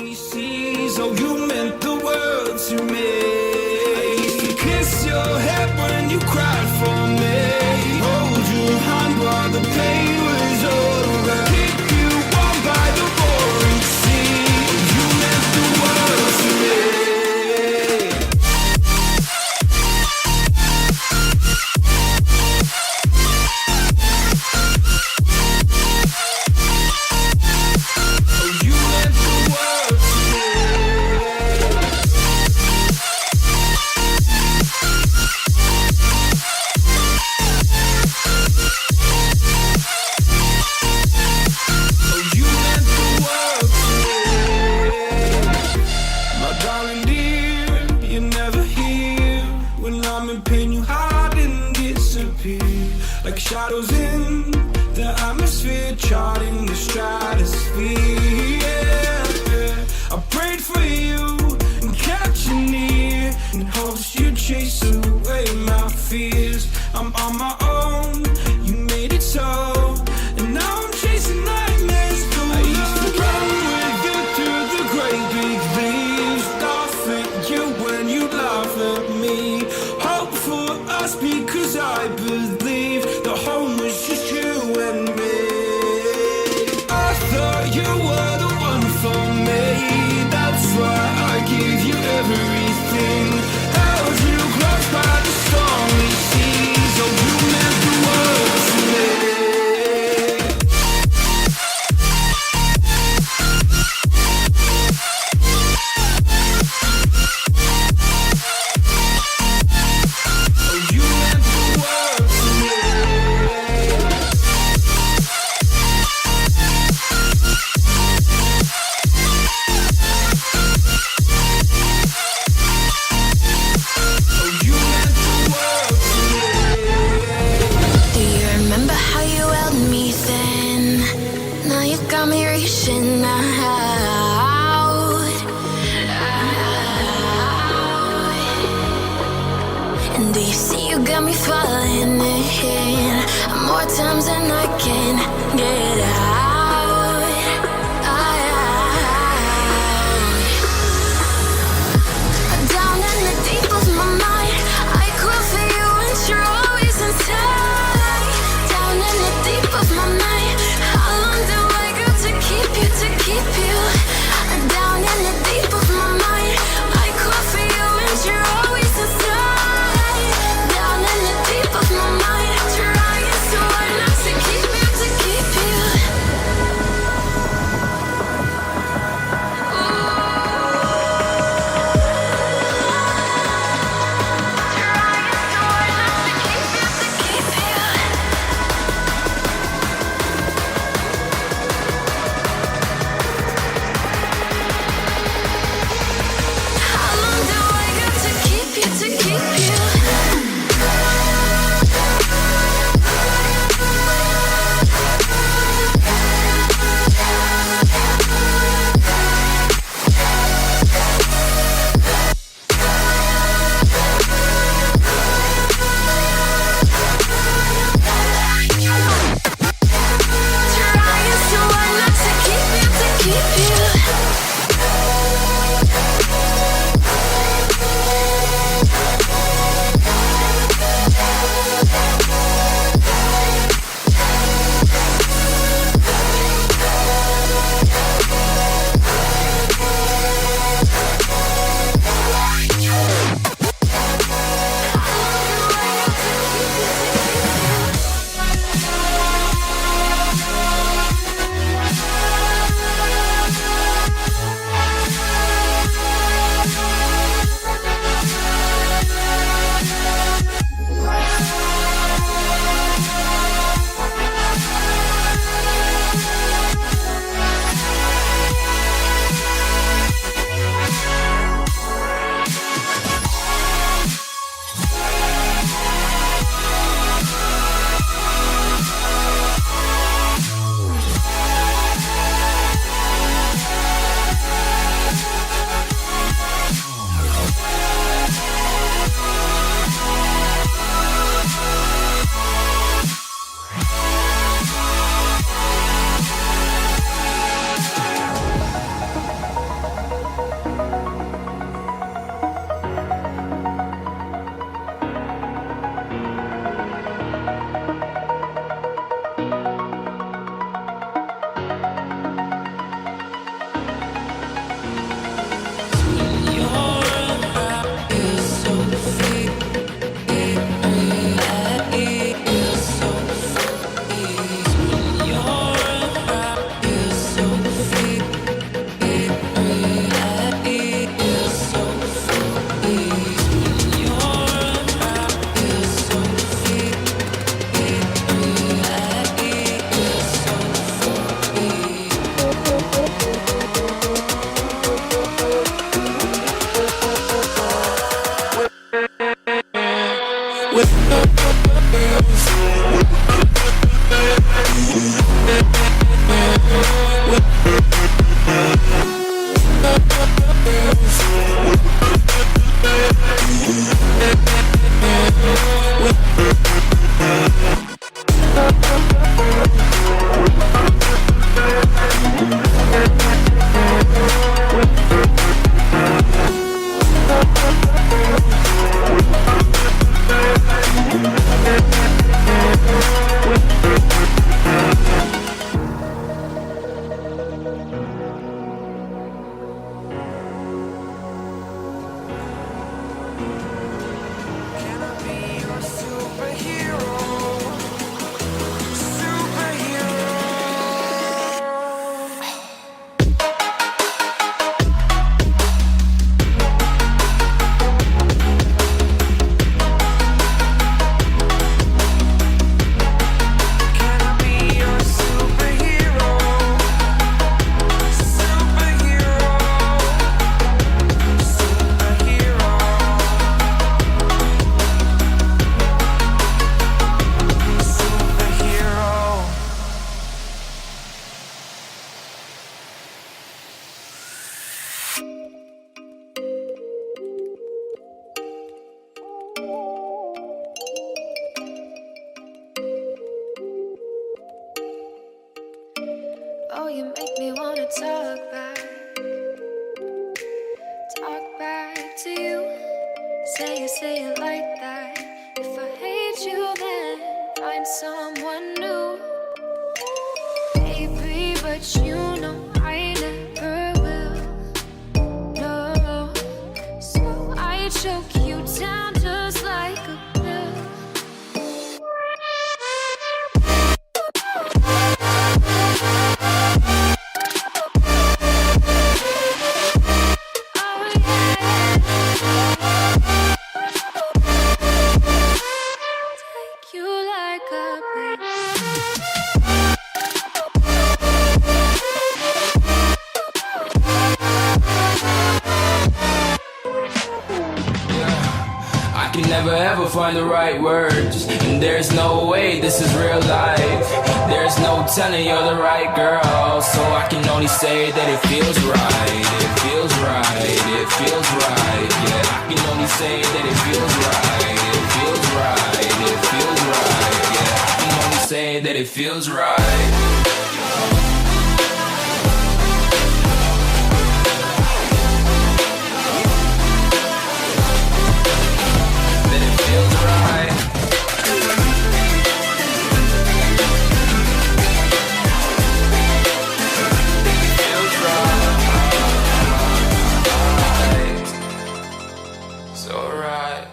stormy seas. Oh, you meant the world to me. I used to kiss your head when you cried for me. Hold your hand while the pain was over. Keep you warm by the roaring sea. Oh, you meant the world to me. Like shadows in the atmosphere, charting the stratosphere. Yeah. I prayed for you and kept you near in hopes you'd chase away my fears. I'm on my own, you made it so, and now I'm chasing nightmares. I used to run with you through the great big leaves, laugh at you when you laugh at me. Hope for us because I believe the home was just you and me. I thought you were the one for me. That's why I gave you everything. Held you close by the stormy seas. Oh, you meant the world to me. And do you see you got me falling in more times than I can get out. Down in the deep of my mind, I call for you and you're always inside. Down in the deep of my mind, how long do I got to keep you, to keep you? Down in the deep of my mind, I call for you and you're always inside. Down in the deep of my mind, trying so hard not to keep you, to keep you. Can I be your superhero? Superhero. Can I be your superhero? Superhero. Superhero. Superhero. Oh, you make me wanna talk back to you. Say it like that. If I hate you, then find someone new. Baby, but you know I never will. No, so I choke you down just like a pill. Oh yeah, take you like a pill. I can never ever find the right words, and there's no way this is real life. There's no telling you're the right girl, so I can only say that it feels right. It feels right, it feels right, yeah. I can only say that it feels right. It feels right, it feels right, yeah. I can only say that it feels right. That it feels right. Feels right. So right.